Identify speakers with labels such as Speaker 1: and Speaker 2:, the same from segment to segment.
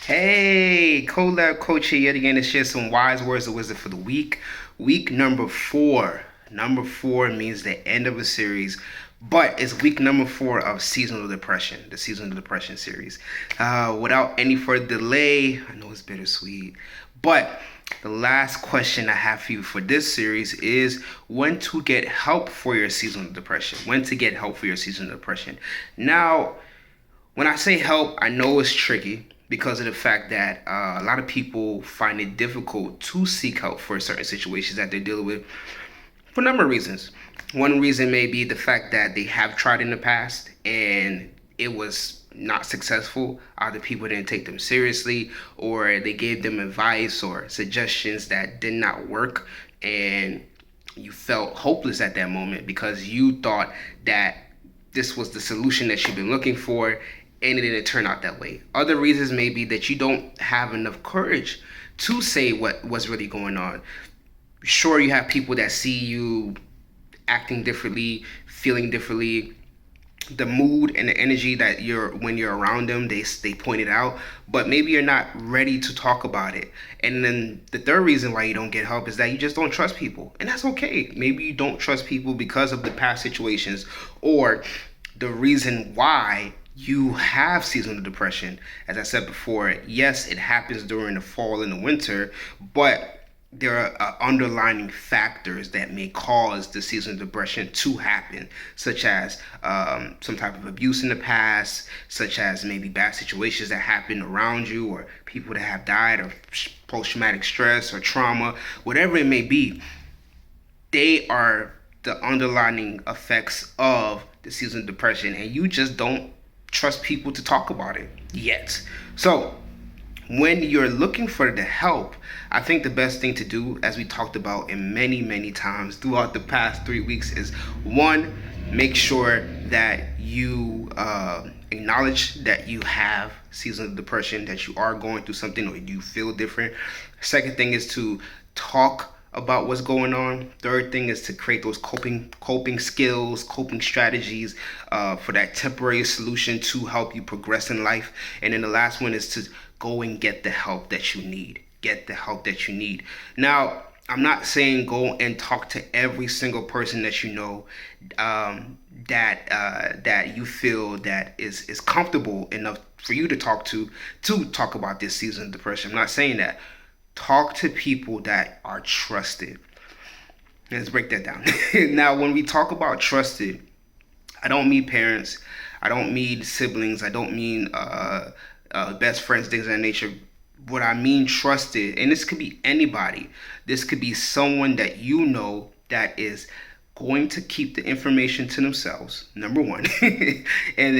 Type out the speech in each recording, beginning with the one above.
Speaker 1: Hey, Colabcoaching yet again to share some wise words of wisdom for the week. Week number 4. Number 4 means the end of a series, but it's week number 4 of Seasonal Depression, the Seasonal Depression series. Without any further delay, I know it's bittersweet, but the last question I have for you for this series is when to get help for your seasonal depression. When to get help for your seasonal depression. Now, when I say help, I know it's tricky because of the fact that a lot of people find it difficult to seek help for certain situations that they're dealing with for a number of reasons. One reason may be the fact that they have tried in the past and it was not successful. Either people didn't take them seriously or they gave them advice or suggestions that did not work, and you felt hopeless at that moment because you thought that this was the solution that you've been looking for, and it didn't turn out that way. Other reasons may be that you don't have enough courage to say what's really going on. Sure, you have people that see you acting differently, feeling differently, the mood and the energy that you're when you're around them, they point it out, but maybe you're not ready to talk about it. And then the third reason why you don't get help is that you just don't trust people, and that's okay. Maybe you don't trust people because of the past situations or the reason why you have seasonal depression. As I said before, yes, it happens during the fall and the winter, but there are underlying factors that may cause the seasonal depression to happen, such as some type of abuse in the past, such as maybe bad situations that happen around you, or people that have died, or post-traumatic stress or trauma, whatever it may be. They are the underlying effects of the seasonal depression, and you just don't trust people to talk about it yet. So when you're looking for the help, I think the best thing to do, as we talked about in many times throughout the past 3 weeks, is one, make sure that you acknowledge that you have seasonal depression, that you are going through something or you feel different. Second thing is to talk about what's going on. Third thing is to create those coping skills, coping strategies for that temporary solution to help you progress in life. And then the last one is to go and get the help that you need. Get the help that you need. Now, I'm not saying go and talk to every single person that you know that you feel that is comfortable enough for you to talk about this season of depression. I'm not saying that. Talk to people that are trusted. Let's break that down. Now, when we talk about trusted, I don't mean parents, I don't mean siblings, I don't mean best friends, things of that nature. What I mean trusted, and this could be anybody. This could be someone that you know that is going to keep the information to themselves, number one. And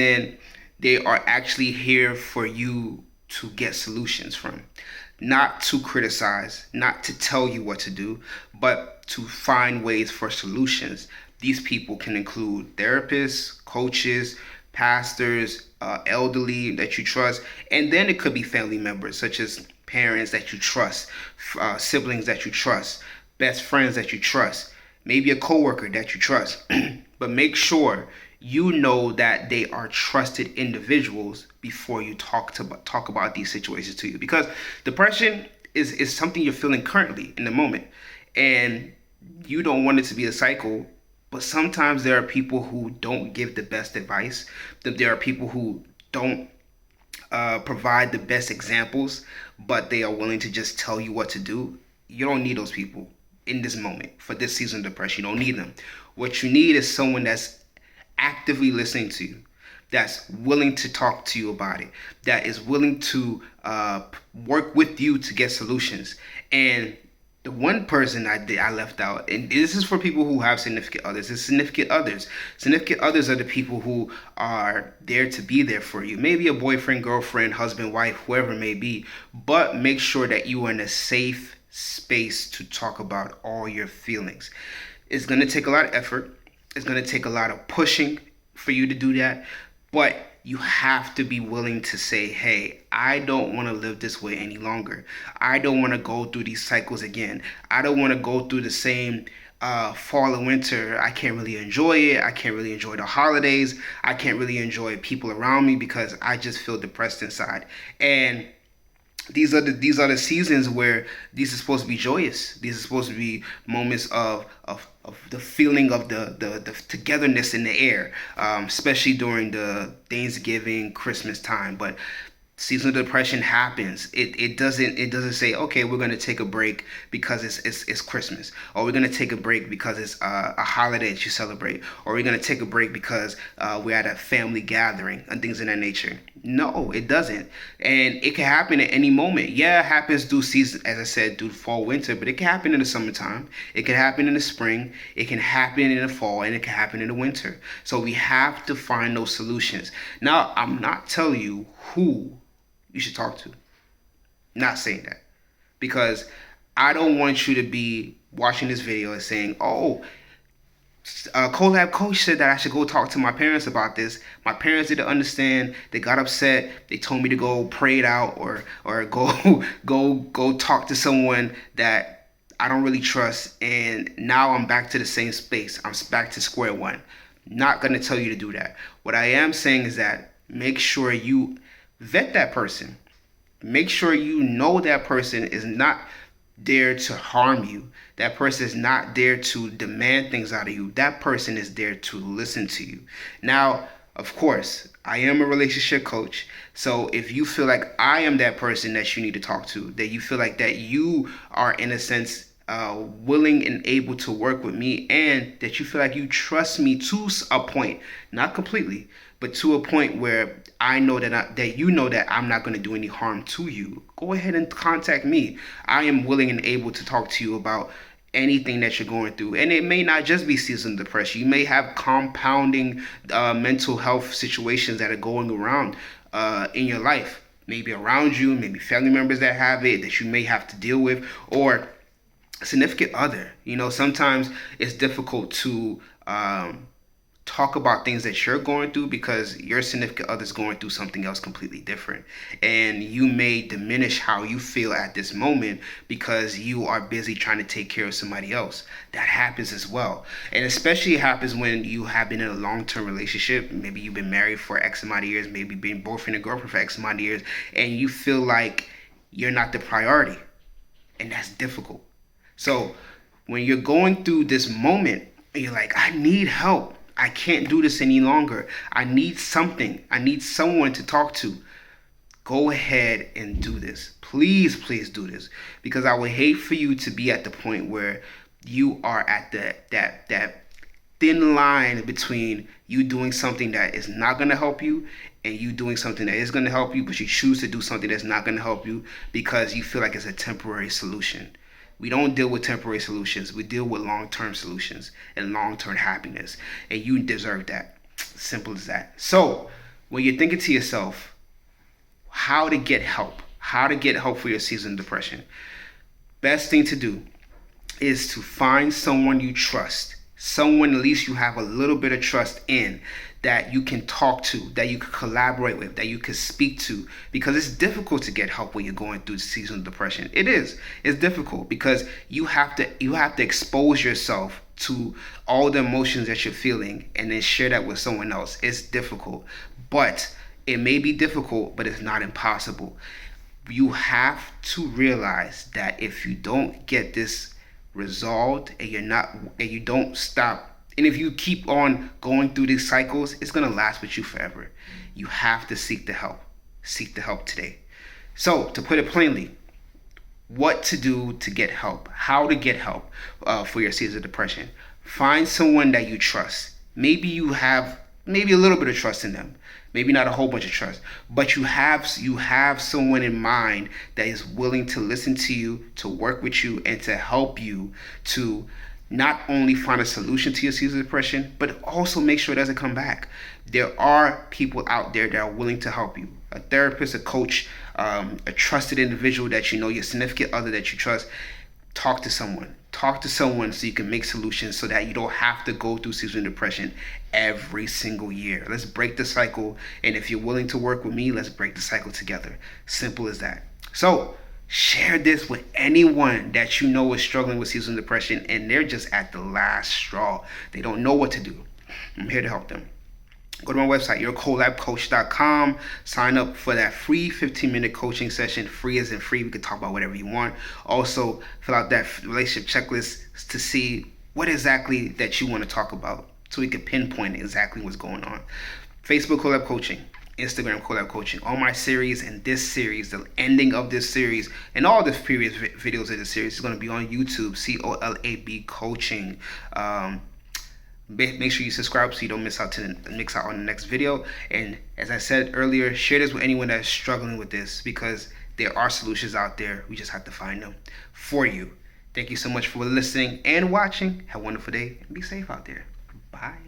Speaker 1: then they are actually here for you to get solutions from. Not to criticize, not to tell you what to do, but to find ways for solutions. These people can include therapists, coaches, pastors, elderly that you trust, and then it could be family members such as parents that you trust, siblings that you trust, best friends that you trust, maybe a coworker that you trust. But make sure you know that they are trusted individuals before you talk about these situations to you, because depression is something you're feeling currently in the moment, and you don't want it to be a cycle. But sometimes there are people who don't give the best advice. There are people who don't provide the best examples, but they are willing to just tell you what to do. You don't need those people in this moment for this season of depression. You don't need them. What you need is someone that's actively listening to you, that's willing to talk to you about it, that is willing to work with you to get solutions. And the one person I left out, and this is for people who have significant others, is significant others. Significant others are the people who are there to be there for you. Maybe a boyfriend, girlfriend, husband, wife, whoever it may be. But make sure that you are in a safe space to talk about all your feelings. It's going to take a lot of effort. It's going to take a lot of pushing for you to do that. But you have to be willing to say, hey, I don't want to live this way any longer. I don't want to go through these cycles again. I don't want to go through the same fall and winter. I can't really enjoy it. I can't really enjoy the holidays. I can't really enjoy people around me because I just feel depressed inside. And These are the seasons where these are supposed to be joyous. These are supposed to be moments of the feeling of the togetherness in the air, especially during the Thanksgiving, Christmas time. But seasonal depression happens. It doesn't say, okay, we're gonna take a break because it's Christmas, or we're gonna take a break because it's a holiday that you celebrate, or we're gonna take a break because we're at a family gathering and things of that nature. No, it doesn't, and it can happen at any moment. Yeah, it happens through season, as I said, through fall, winter, but it can happen in the summertime. It can happen in the spring. It can happen in the fall, and it can happen in the winter. So we have to find those solutions. Now, I'm not telling you who you should talk to. Not saying that. Because I don't want you to be watching this video and saying, oh, Colab coach said that I should go talk to my parents about this. My parents didn't understand. They got upset. They told me to go pray it out, or go go talk to someone that I don't really trust. And now I'm back to the same space. I'm back to square one. Not gonna tell you to do that. What I am saying is that make sure you vet that person. Make sure you know that person is not there to harm you. That person is not there to demand things out of you. That person is there to listen to you. Now, of course, I am a relationship coach. So if you feel like I am that person that you need to talk to, that you feel like that you are in a sense willing and able to work with me, and that you feel like you trust me to a point, not completely, but to a point where I know that you know that I'm not going to do any harm to you, go ahead and contact me. I am willing and able to talk to you about anything that you're going through, and it may not just be seasonal depression. You may have compounding mental health situations that are going around in your life, maybe around you, maybe family members that have it that you may have to deal with, or significant other. Sometimes it's difficult to talk about things that you're going through because your significant other's going through something else completely different, and you may diminish how you feel at this moment because you are busy trying to take care of somebody else. That happens as well, and especially it happens when you have been in a long-term relationship. Maybe you've been married for X amount of years, maybe been boyfriend and girlfriend for X amount of years, and you feel like you're not the priority, and that's difficult. So when you're going through this moment and you're like, I need help, I can't do this any longer, I need something, I need someone to talk to, go ahead and do this. Please, please do this, because I would hate for you to be at the point where you are at that thin line between you doing something that is not going to help you and you doing something that is going to help you, but you choose to do something that's not going to help you because you feel like it's a temporary solution. We don't deal with temporary solutions. We deal with long-term solutions and long-term happiness. And you deserve that. Simple as that. So when you're thinking to yourself, how to get help for your seasonal depression, best thing to do is to find someone you trust, someone at least you have a little bit of trust in, that you can talk to, that you can collaborate with, that you can speak to, because it's difficult to get help when you're going through seasonal depression. It is. It's difficult because you have to expose yourself to all the emotions that you're feeling and then share that with someone else. It's difficult, but it may be difficult, but it's not impossible. You have to realize that if you don't get this resolved and you don't stop, and if you keep on going through these cycles, it's going to last with you forever. You have to seek the help. Seek the help today. So, to put it plainly, what to do to get help, how to get help for your season of depression. Find someone that you trust. Maybe you have a little bit of trust in them. Maybe not a whole bunch of trust, but you have someone in mind that is willing to listen to you, to work with you, and to help you to not only find a solution to your seasonal depression, but also make sure it doesn't come back. There are people out there that are willing to help you. A therapist, a coach, a trusted individual that you know, your significant other that you trust. Talk to someone. Talk to someone so you can make solutions so that you don't have to go through seasonal depression every single year. Let's break the cycle. And if you're willing to work with me, let's break the cycle together. Simple as that. So share this with anyone that you know is struggling with seasonal depression and they're just at the last straw. They don't know what to do. I'm here to help them. go to my website, yourcolabcoach.com. Sign up for that free 15-minute coaching session. Free as in free. We can talk about whatever you want. Also, fill out that relationship checklist to see what exactly that you want to talk about, so we can pinpoint exactly what's going on. Facebook Collab Coaching, Instagram Collab Coaching. All my series and this series, the ending of this series, and all the previous videos of this series is going to be on YouTube. COLAB Coaching. Make sure you subscribe so you don't miss out on the next video. And as I said earlier, share this with anyone that's struggling with this, because there are solutions out there. We just have to find them for you. Thank you so much for listening and watching. Have a wonderful day and be safe out there. Bye.